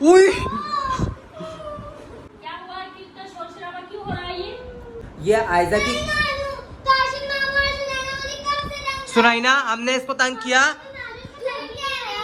उई क्या हुआ कि इतना शोर शराबा क्यों हो रहा है ये आयजा की सुनाई ना, हमने इसको तंग किया।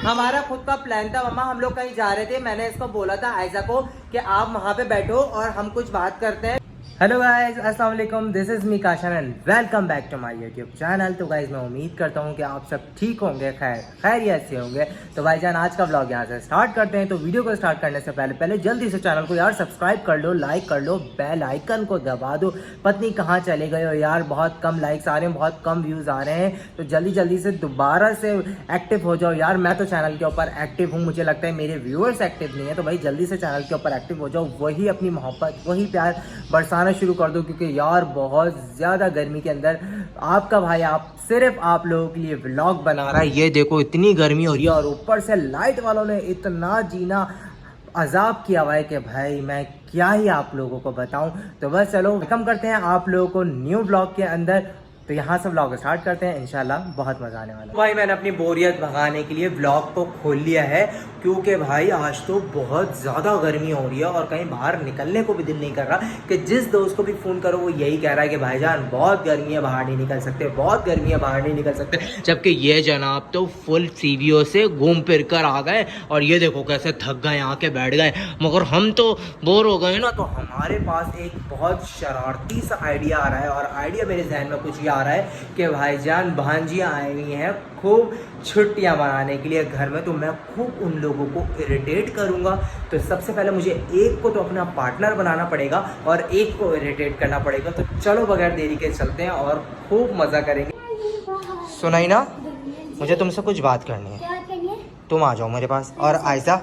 हमारा खुद का प्लान था मम्मा, हम लोग कहीं जा रहे थे, मैंने इसको बोला था आयजा को कि आप वहाँ पे बैठो और हम कुछ बात करते हैं। हेलो गाइस, अस्सलाम वालेकुम, this is me Kashan and welcome back to my YouTube channel. तो गाइस मैं उम्मीद करता हूँ कि आप सब ठीक होंगे, खैरियत से होंगे। तो भाईजान आज का व्लॉग यहाँ से स्टार्ट करते हैं। तो वीडियो को स्टार्ट करने से पहले जल्दी से चैनल को यार सब्सक्राइब कर लो, लाइक कर लो, बेल आइकन को दबा दो। पत्नी कहाँ चले गए हो यार, बहुत कम लाइक्स आ रहे हैं, बहुत कम व्यूज़ आ रहे हैं। तो जल्दी से दोबारा से एक्टिव हो जाओ यार। मैं तो चैनल के ऊपर एक्टिव हूँ, मुझे लगता है मेरे व्यूअर्स एक्टिव नहीं है। तो भाई जल्दी से चैनल के ऊपर एक्टिव हो जाओ, वही अपनी मोहब्बत, वही प्यार बरसाना शुरू कर दो। क्योंकि यार बहुत ज़्यादा गर्मी के अंदर आपका भाई सिर्फ आप लोगों के लिए व्लॉग बना रहा है। ये देखो इतनी गर्मी हो रही है और ऊपर से लाइट वालों ने इतना जीना अजाब किया हुआ है कि भाई मैं क्या ही आप लोगों को बताऊं। तो बस चलो वेलकम करते हैं आप लोगों को न्यू व्लॉग के अंदर। तो यहाँ से व्लॉग स्टार्ट करते हैं, इंशाल्लाह बहुत मजा आने वाला है। भाई मैंने अपनी बोरियत भगाने के लिए व्लॉग को खोल लिया है, क्योंकि भाई आज तो बहुत ज़्यादा गर्मी हो रही है और कहीं बाहर निकलने को भी दिल नहीं कर रहा। कि जिस दोस्त को भी फ़ोन करो वो यही कह रहा है कि भाईजान बहुत गर्मी है, बाहर नहीं निकल सकते, बहुत गर्मी है, बाहर नहीं निकल सकते। जबकि ये जनाब तो फुल सीवियों से घूम फिर कर आ गए और ये देखो कैसे थक गए, आके बैठ गए। मगर हम तो बोर हो गए ना, तो हमारे पास एक बहुत शरारती सा आइडिया आ रहा है। और आइडिया मेरे जहन में कुछ ये आ रहा है कि भाईजान भांजियाँ आई हुई हैं खूब छुट्टियां मनाने के लिए घर में, तो मैं खूब उन लोगों को इरिटेट करूंगा। तो सबसे पहले मुझे एक को तो अपना पार्टनर बनाना पड़ेगा और एक को इरिटेट करना पड़ेगा। तो चलो बगैर देरी के चलते हैं और खूब मज़ा करेंगे। सुनाई ना, मुझे तुमसे कुछ बात करनी है, तुम आ जाओ मेरे पास। और आयजा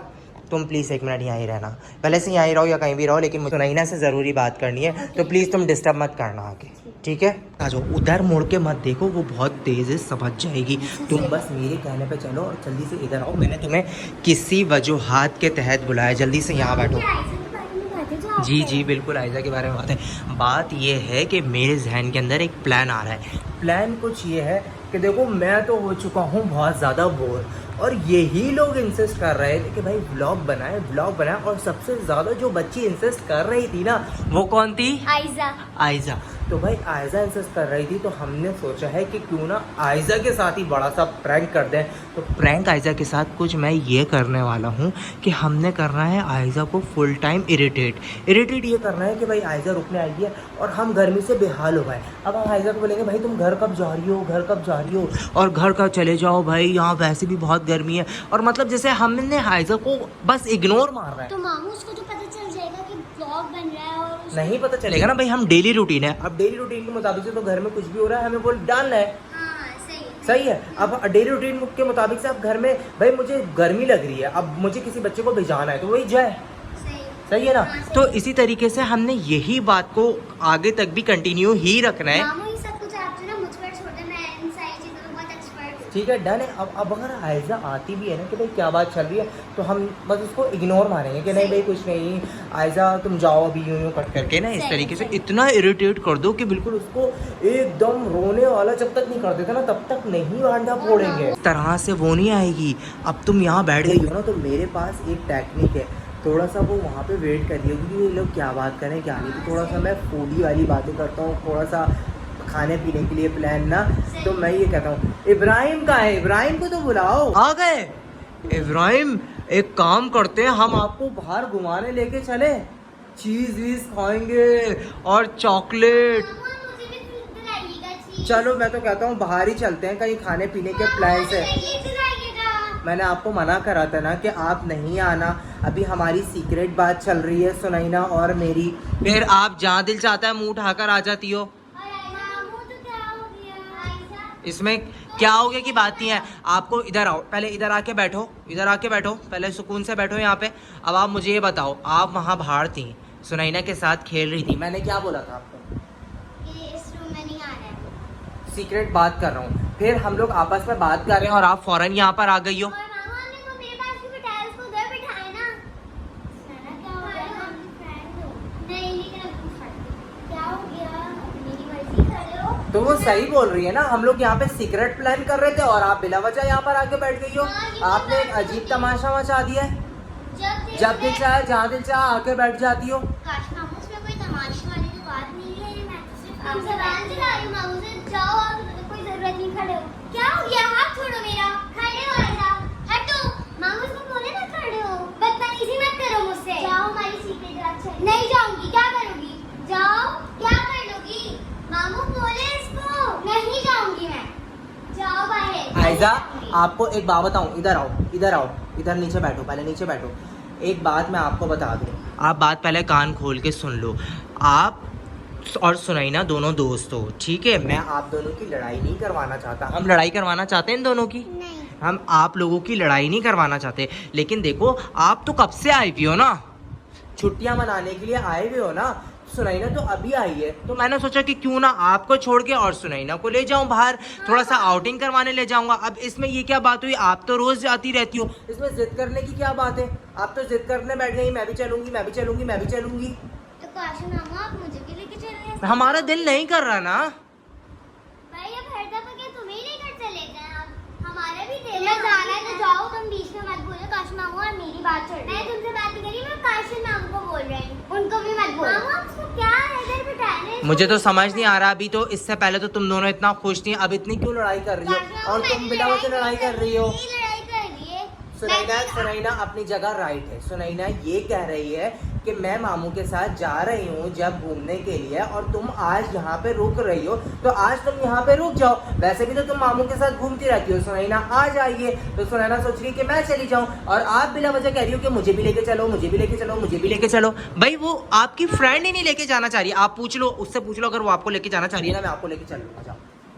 तुम प्लीज़ 1 मिनट यहाँ ही रहना, पहले से यहाँ ही रहो या कहीं भी रहो, लेकिन मुझे सुनैना से ज़रूरी बात करनी है। तो प्लीज़ तुम डिस्टर्ब मत करना आके, ठीक है? आ जाओ, उधर मुड़ के मत देखो, वो बहुत तेज़ है, समझ जाएगी। तुम बस मेरे कहने पे चलो और जल्दी से इधर आओ। मैंने तुम्हें किसी वजूहात के तहत बुलाया, जल्दी से यहाँ बैठो। जी बिल्कुल, आयजा के बारे में बात है। बात ये है कि मेरे जहन के अंदर एक प्लान आ रहा है। प्लान कुछ ये है कि देखो मैं तो हो चुका हूँ बहुत ज़्यादा बोर, और यही लोग इंसिस्ट कर रहे थे कि भाई व्लॉग बनाए। और सबसे ज़्यादा जो बच्ची इंसिस्ट कर रही थी ना, वो कौन थी? आयजा। तो भाई आयजा इंसिस्ट कर रही थी, तो हमने सोचा है कि क्यों ना आयजा के साथ ही बड़ा सा प्रैंक कर दें। तो प्रैंक आयजा के साथ कुछ मैं ये करने वाला हूँ कि हमने करना है आयजा को फुल टाइम इरिटेट ये करना है कि भाई आयजा रुकने आई है और हम गर्मी से बेहाल हो गए। अब हम आयजा को बोलेंगे भाई तुम घर कब जा रही हो, और घर कब चले जाओ भाई, यहाँ वैसे भी बहुत गर्मी है। और मतलब जैसे हमने आयजा को बस इग्नोर मार रहा है। तो मामू उसको तो पता चल जाएगा कि ब्लॉग बन रहा है और नहीं पता चलेगा ना भाई, हम डेली रूटीन है। अब डेली रूटीन के मुताबिक से तो घर में कुछ भी हो रहा है हमें वो डालना है। सही है। अब डेली रूटीन के मुताबिक से अब घर में भाई मुझे गर्मी लग रही है, अब मुझे किसी बच्चे को भिजाना है तो वही जाए। सही है ना? तो इसी तरीके से हमने यही बात को आगे तक भी कंटिन्यू ही रखना है। मामू ये सब कुछ आप जो ना मुझ पर छोड़ दे, मैं इन सारी चीज़ों में बहुत एक्सपर्ट हूं। ठीक है, डन है। अब अगर आयजा आती भी है ना कि भाई क्या बात चल रही है, तो हम बस उसको इग्नोर मारेंगे कि नहीं भाई कुछ नहीं, आयजा तुम जाओ अभी, यूं कट करके ना इस तरीके से इतना इरिटेट कर दो कि बिल्कुल उसको एकदम रोने वाला जब तक नहीं कर देता ना तब तक नहीं भांडा फोड़ेंगे। इस तरह से वो नहीं आएगी। अब तुम यहाँ बैठ गई हो ना, तो मेरे पास एक टेक्निक है, थोड़ा सा वो वहाँ पे वेट कर रही होगी कि ये लोग क्या बात करें क्या नहीं। तो थोड़ा सा मैं फूडी वाली बातें करता हूँ, थोड़ा सा खाने पीने के लिए प्लान ना। तो मैं ये कहता हूँ इब्राहिम कहाँ है, इब्राहिम को तो बुलाओ। आ गए इब्राहिम, एक काम करते हैं हम आपको बाहर घुमाने लेके चले, चीज़ वीज खाएंगे और चॉकलेट। चलो मैं तो कहता हूँ बाहर ही चलते हैं कहीं खाने पीने के प्लान से। मैंने आपको मना करा था ना कि आप नहीं आना, अभी हमारी सीक्रेट बात चल रही है सुनैना और मेरी। फिर आप जहाँ दिल चाहता है मुंह उठाकर आ जाती हो। इसमें क्या हो गया की बात नहीं है। आपको इधर आओ, पहले इधर आके बैठो, पहले सुकून से बैठो यहाँ पे। अब आप मुझे ये बताओ, आप वहाँ बाहर थी, सुनैना के साथ खेल रही थी, मैंने क्या बोला था आपको? इस रूम में नहीं आना है। सीक्रेट बात कर रहा हूँ। फिर हम लोग आपस में बात कर रहे हैं और आप फौरन यहाँ पर आ गई हो। तो वो सही बोल रही है ना, हम लोग यहाँ पे सीक्रेट प्लान कर रहे थे और आप बिला वजह यहाँ पर आके बैठ गई हो। आपने एक अजीब तमाशा मचा दिया है। जब दिल चाहे जहाँ दिल चाहे आके बैठ जाती हो। काश मामू इसमें कोई तमाशे वाली तो बात नहीं है, मैं तो सिर्फ आप जबान चला रही हूँ मामू से, जाओ आप, कोई जरूरत नहीं, खड़े हो। क्या हो गया, हाथ छोड़ो मेरा, खड़े हो ऐसा, हटो। मामू इसको बोले ना खड़े हो, बदतमीजी मत करो मुझसे। जाओ हमारी सीट पे जरा, अच्छा नहीं जाऊंगी, क्या करोगी, जाओ, क्या कर लोगी, मामू बोले इसको, नहीं जाऊंगी मैं, जाओ बाहर। आयजा आपको एक बात बताऊं, इधर आओ, इधर आओ, इधर नीचे बैठो, पहले नीचे बैठो। एक बात मैं आपको बता दूं, आप बात पहले कान खोल के सुन लो। आप और सुनैना दोनों दोस्त हो, ठीक है? मैं आप दोनों की लड़ाई नहीं करवाना चाहता। हम लड़ाई करवाना चाहते हैं इन दोनों की? नहीं। हम आप लोगों की लड़ाई नहीं करवाना चाहते, लेकिन देखो आप तो कब से आई हुई हो ना, छुट्टियां मनाने के लिए आए हुए हो ना। सुनैना तो अभी आई है, तो मैंने सोचा कि क्यों ना आपको छोड़ के और सुनैना को ले जाऊं बाहर, थोड़ा सा आउटिंग करवाने ले जाऊंगा। अब इसमें ये क्या बात हुई, आप तो रोज जाती रहती हो, इसमें जिद करने की क्या बात है? आप तो जिद करने बैठ गई, मैं भी चलूंगी, मैं भी चलूंगी, मैं भी चलूंगी। तो काश मामू आप मुझे भी लेके चल रहे हैं? हमारा दिल नहीं कर रहा ना। भाई अब हर दफा क्या तुम्हें ही लेकर चले जाएं आप? हमारा भी दिल है, जाना है तो जाओ, तुम बीच में मत बोलो काश मामू और मेरी बात छोड़। मैं तुमसे बात नहीं करी, मैं काश मामू को बोल रही हूँ, उनको भी मत बोलो। मामू आपको क्या है, इधर बिठाने? मुझे तो समझ नहीं आ रहा, अभी तो इससे पहले तो तुम दोनों इतना खुश थी, अब इतनी क्यों लड़ाई कर रही हो? और तुम बिना वजह लड़ाई कर रही हो। लड़ाई कर रही है सुनैना अपनी जगह राइट है। सुनैना ये कह रही है कि मैं मामू के साथ जा रही हूँ जब घूमने के लिए, और तुम आज यहाँ पे रुक रही हो, तो आज तुम यहाँ पे रुक जाओ। वैसे भी तो तुम मामू के साथ घूमती रहती हो। सुनैना आज आई है तो सुनैना सोच रही है कि मैं चली जाऊँ, और आप बिना वजह कह रही हो कि मुझे भी लेके चलो, मुझे भी लेके चलो, मुझे भी लेके चलो। भाई वो आपकी फ्रेंड ही नहीं लेके जाना चाह रही, आप पूछ लो, उससे पूछ लो, अगर वो आपको लेके जाना चाह रही है ना, मैं आपको लेके चल लूँगा, जाओ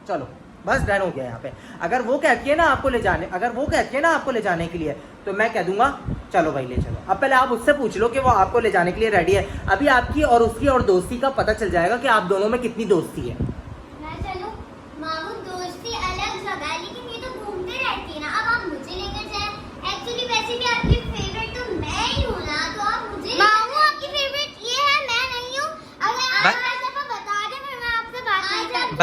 चलो, बस डन हो गया यहाँ पे। अगर वो कहती है ना आपको ले जाने, अगर वो कहती है ना आपको ले जाने के लिए, तो मैं कह दूंगा चलो भाई ले चलो। अब पहले आप उससे पूछ लो कि वो आपको ले जाने के लिए रेडी है। अभी आपकी और उसकी और दोस्ती का पता चल जाएगा कि आप दोनों में कितनी दोस्ती है। मैं चलूं? मामू दोस्ती अलग जगह है, लेकिन ये तो घूमते रहती है ना, अब आप मुझे लेकर जाए। एक्चुअली वैसे भी आपकी फेवरेट तो मैं ही हूँ ना, तो आप मुझे। मामू आपकी फेवरेट ये है, मैं नहीं हूँ। अगर आप ऐसा बता दें फिर मैं आपसे बात नहीं करती।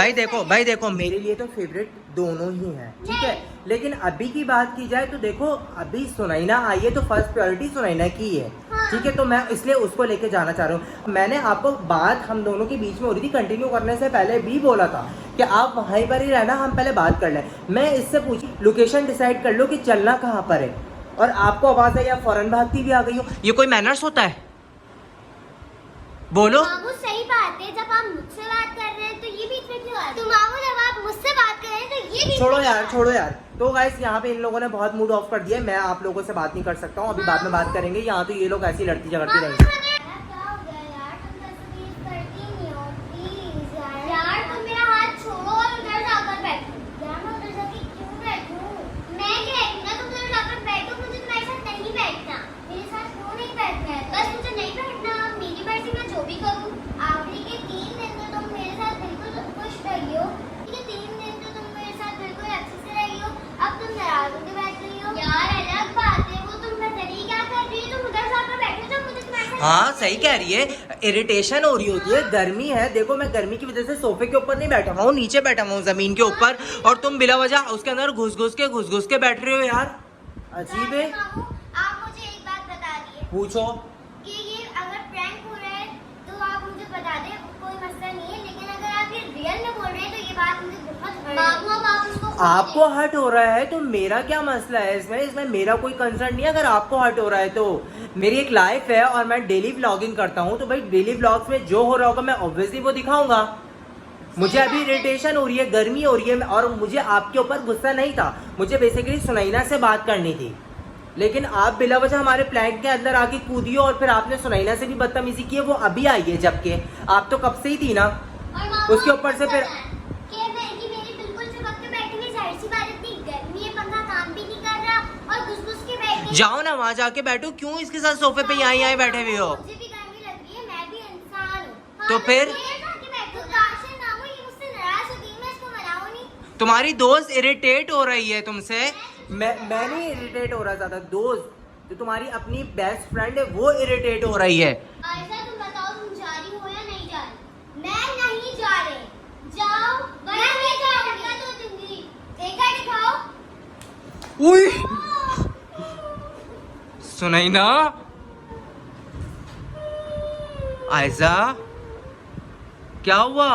भाई देखो मेरे लिए तो फेवरेट दोनों ही हैं, ठीक है? लेकिन अभी की बात की जाए तो देखो अभी सुनैना आई है तो फर्स्ट प्रायोरिटी सुनैना की है, ठीक है? तो मैं इसलिए उसको लेके जाना चाह रहा हूँ। मैंने आपको बात हम दोनों के बीच में हो रही थी, कंटिन्यू करने से पहले भी बोला था कि आप वहीं पर ही रहना, हम पहले बात कर लें। मैं इससे पूछी लोकेशन डिसाइड कर लो कि चलना कहाँ पर है, और आपको आवाज है या फौरन भागती भी आ गई हो। ये कोई मैनर्स होता है? बोलो। मामू सही बात है, जब आप मुझसे बात कर रहे हैं तो ये बीच में क्यों आ रहे हैं? तो मामू जब आप मुझसे बात कर रहे हैं तो ये बीच छोड़ो में यार, छोड़ो यार। तो गाइस यहाँ पे इन लोगों ने बहुत मूड ऑफ कर दिया है, मैं आप लोगों से बात नहीं कर सकता हूँ, अभी बाद में बात करेंगे। यहाँ तो ये लोग ऐसी लड़ती झगड़ती रहेंगे। क्या हो गया यार, तुम तस्वीर करती नहीं हो, प्लीज यार। यार तुम मेरा हाथ छोड़ो और उधर जाकर बैठो। यार मैं उधर जाके क्यों बैठूं? मैं कहती ना तुम उधर जाकर बैठो, मुझे तुम्हारे साथ नहीं बैठना। मेरे साथ क्यों नहीं बैठना है? बस मुझे नहीं बैठना, मेरी मर्जी, मैं जो भी करूँ। आखिरी के 3 दिन तो तुम मेरे साथ बिल्कुल खुश रही हो, ठीक है? 3 दिन तो तुम मेरे साथ बिल्कुल अच्छे से रही हो, अब तुम नाराज होकर बैठ रही हो। यार अलग बात है वो, तुम नजर ही क्या कर रही हो? तुम उधर जाकर बैठो जब मुझे तुम्हारे साथ। हाँ सही कह रही है, इरिटेशन हो रही होती है, गर्मी है। देखो मैं गर्मी की वजह से सोफे के ऊपर नहीं बैठा हुआ हूँ, नीचे बैठा हुआ हूँ जमीन के ऊपर, और तुम बिला वजह उसके अंदर घुस घुस के बैठ रहे हो यार, अजीब है। मामू आप मुझे एक बात बता दिए पूछो। कि ये अगर प्रैंक हो रहा है तो आप मुझे बता दें, कोई मसला नहीं है, लेकिन अगर आप ये रियल में बोल रहे हैं तो ये बात मुझे बहुत मामू अब आप उसको आपको हर्ट हो रहा है तो मेरा क्या मसला है इसमें मेरा कोई कंसर्न नहीं है। अगर आपको हर्ट हो रहा है तो मेरी एक लाइफ है और मैं डेली व्लॉगिंग करता हूँ, तो भाई डेली व्लॉग्स में जो हो रहा होगा मैं ऑब्वियसली वो दिखाऊंगा। मुझे अभी इरिटेशन हो रही है, गर्मी हो रही है, और मुझे आपके ऊपर गुस्सा नहीं था, मुझे बेसिकली सुनैना से बात करनी थी। लेकिन आप बिला वजह हमारे प्लान के अंदर आके कूदी हो, और फिर आपने सुनैना से भी बदतमीजी की है, वो अभी आई है, जबकि आप तो कब से ही थी ना। उसके ऊपर से फिर जाओ ना वहाँ जाके बैठो, क्यों इसके साथ सोफे पे यहाँ बैठे हुए हो? मुझे भी गर्मी लग रही है, मैं भी इंसान हूँ। तो फिर तुम्हारी दोस्त इरिटेट हो रही है तुमसे, मैं नहीं इरिटेट हो रहा ज्यादा, दोस्त जो तुम्हारी अपनी बेस्ट फ्रेंड है वो इरिटेट हो रही है। ऐसा तुम बताओ, तुम जा रही हो या नहीं जा रही? मैं नहीं जा रही, जाओ। मैं नहीं जाऊंगी तो जिंदगी देखा दिखाओ। उई सुनैना, आयजा, क्या हुआ?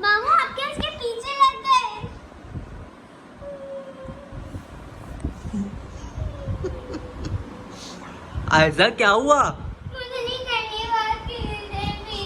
मामू आप क्या इसके पीछे लग गए? आयजा क्या हुआ? मुझे नहीं करनी बात की भी।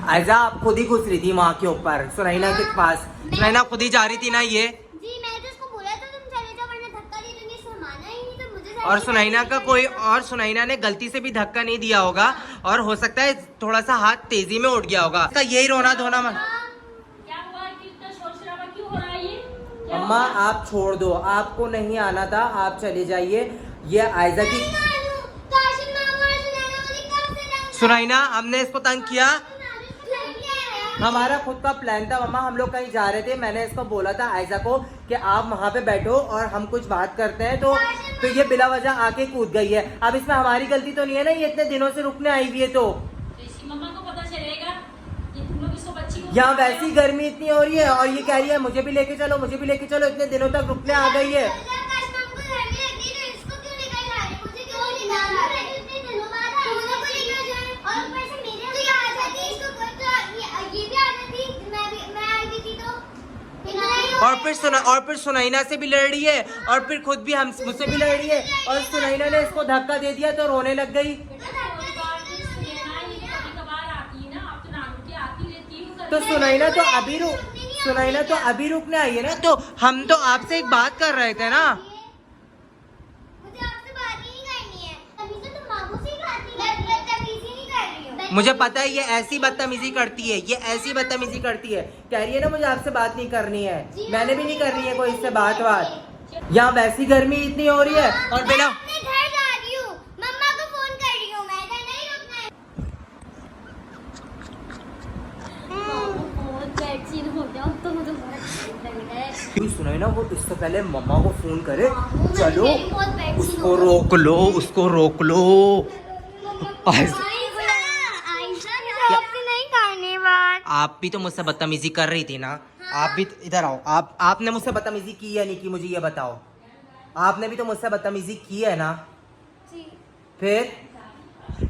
आयजा आप खुद ही घुस रही थी माँ के ऊपर, सुनैना के पास। सुनैना खुद ही जा रही थी ना ये। जी मैं तो उसको बोला था तुम चले जाओ वरना धक्का दे दूंगी, इसने माना ही नहीं तो मुझे और सुनैना का कोई और सुनैना ने गलती से भी धक्का नहीं दिया होगा और हो सकता है थोड़ा सा हाथ तेजी में उठ गया होगा। तो यही रोना धोना क्या हुआ कि इतना शोर शराबा क्यों हो रहा है ये? क्या अम्मा हुआ? आप छोड़ दो, आपको नहीं आना था, आप चले जाइए। ये आयजा की काशिम मामू और सुनैना मुझे कब से तंग सुनैना, हमने इसको तंग किया। कर हमारा खुद का प्लान था मम्मा, हम लोग कहीं जा रहे थे, मैंने इसको बोला था आयजा को कि आप वहाँ पे बैठो और हम कुछ बात करते हैं, तो फिर ये बिला वजह आके कूद गई है। अब इसमें हमारी गलती तो नहीं है ना, ये इतने दिनों से रुकने आई हुई है। तो ऋषि मम्मा को पता चलेगा कि तुम लोग इसको बच्ची को यहाँ वैसी गर्मी इतनी हो रही है और ये कह रही है मुझे भी लेके चलो, मुझे भी लेके चलो, इतने दिनों तक रुकने आ गई है। काशिम मामू को घर में रखनी तो इसको क्यों लेकर जा रहे? मुझे क्यों लेकर जा रहे? इतने दिनों बाद आई हूं, को लेकर जाए और ऊपर से मेरे तो ये आ जाती इसको कोई तो ये भी आ जाती, मैं आई थी तो और फिर सुनैना से भी लड़ रही है और फिर खुद भी हम मुझसे भी लड़ रही है और सुनैना ने इसको धक्का दे दिया तो रोने लग गई। कोई बात नहीं सुनैना, ये कभी कभार आती है ना, आप तो नानू की आती रहती हूँ। तो सुनैना तो अभी रुकने आई है ना, तो हम तो आपसे एक बात कर रहे थे ना। मुझे आपसे बात ही नहीं करनी है। अभी तो तुम मामू से ही बात नहीं कर रही, बदतमीजी नहीं कर रही हो। मुझे पता है ये ऐसी बदतमीजी करती है, ये ऐसी बदतमीजी करती है, कह रही है ना मुझे आपसे बात नहीं करनी है, मैंने भी नहीं करनी है कोई इससे बात। यहाँ वैसी गर्मी इतनी हो रही है और मैं बिना अपने घर जा रही हूँ, मम्मा को फोन कर रही हूँ, मैं इधर नहीं रुकना है। बहुत बैड सीन हो गया, अब तो मुझे बहुत लग रहा है। सुनाई ना, वो इससे पहले मम्मा को फोन करे, मामू, चलो मेरी बहुत बैड सीन उसको हो गया। रोक लो, उसको रोक लो। आयजा, आपसे नहीं करनी बात। आप भी तो मुझसे बदतमीजी कर रही थी ना, आप भी इधर आओ। आपने मुझसे बदतमीजी की या नहीं की, मुझे ये बताओ। आपने भी तो मुझसे बदतमीजी की है ना। फिर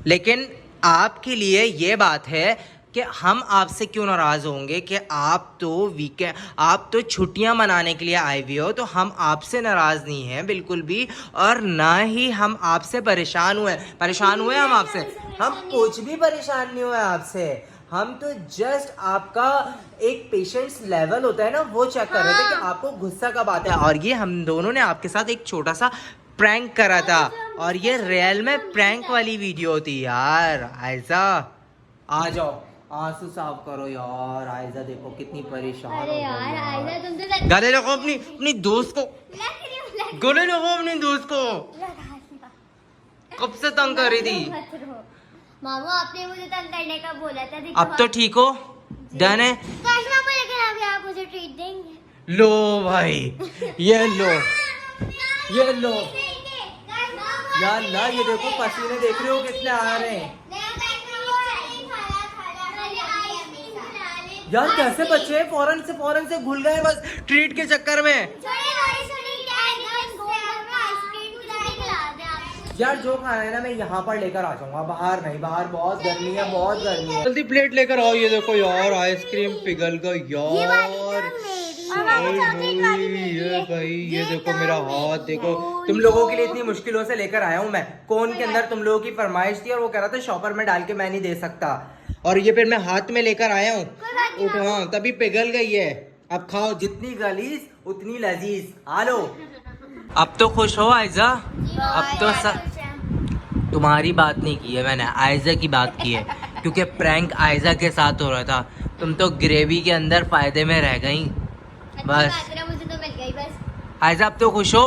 लेकिन आपके लिए ये बात है कि हम आपसे क्यों नाराज होंगे कि आप तो छुट्टियां मनाने के लिए आए हुए हो, तो हम आपसे नाराज नहीं हैं बिल्कुल भी, और ना ही हम आपसे परेशान हुए हम आपसे, हम कुछ भी परेशान नहीं हुए आपसे। हम तो जस्ट आपका एक पेशेंस लेवल होता है ना, वो चेक कर रहे थे कि आपको गुस्सा कब आता है। और ये हम दोनों ने आपके साथ एक छोटा सा प्रैंक करा था और ये रियल में प्रैंक वाली वीडियो थी यार। आयजा आ जाओ, आंसू साफ करो यार। आयजा देखो कितनी परेशान हो अरे गई यार यार। आयजा तुम तो गले लगो अपनी दोस्त को, गले लगो अपनी दोस्त को। कब से तंग कर रही थी? मामू आपने मुझे तंग करने का बोला था। अब तो ठीक हो, डन है। काश मामू लेकिन अभी आप मुझे ट्रीट देंगे। लो भाई, ये लो यार ना, ये देखो पसीने देख रहे हो कितने आ रहे हैं यार। कैसे बच्चे फौरन से घुल गए बस ट्रीट के चक्कर में। यार जो खाना है ना मैं यहाँ पर लेकर आ जाऊंगा, बाहर नहीं, बाहर बहुत गर्मी है, बहुत गर्मी है। जल्दी प्लेट लेकर आओ। ये देखो यार आइसक्रीम पिघल गई यार। ये भाई ये देखो मेरा हाथ देखो, तुम लोगों के लिए इतनी मुश्किलों से लेकर आया हूँ मैं। कोन के अंदर तुम लोगों की फरमाइश थी और वो कह रहा था शॉपर में डाल के मैं नहीं दे सकता, और ये फिर मैं हाथ में लेकर आया हूँ। हाँ तभी पिघल गई है। अब खाओ, जितनी गलीज उतनी लजीज। आ लो, अब तो खुश हो आयजा? अब तो तुम्हारी बात नहीं की है मैंने, आयजा की बात की है, क्योंकि प्रैंक आयजा के साथ हो रहा था। तुम तो ग्रेवी के अंदर फायदे में रह गई बस। मुझे तो मिल गई बस। आयजा अब तो खुश हो?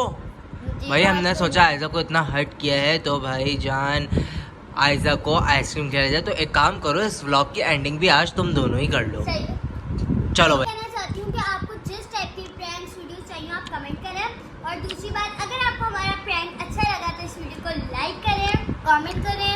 भाई हमने सोचा आयजा को इतना हर्ट किया है तो भाई जान आयजा को आइसक्रीम खिलाया जाए। तो एक काम करो, इस व्लॉग की एंडिंग भी आज तुम दोनों ही कर लो। चलो भाई। कहना चाहती हूँ कि आपको जिस टाइप की प्रैंक्स वीडियोस चाहिए आप कमेंट करें, और दूसरी बात अगर आपको हमारा प्रैंक अच्छा लगा तो इस वीडियो को लाइक करें, कमेंट करें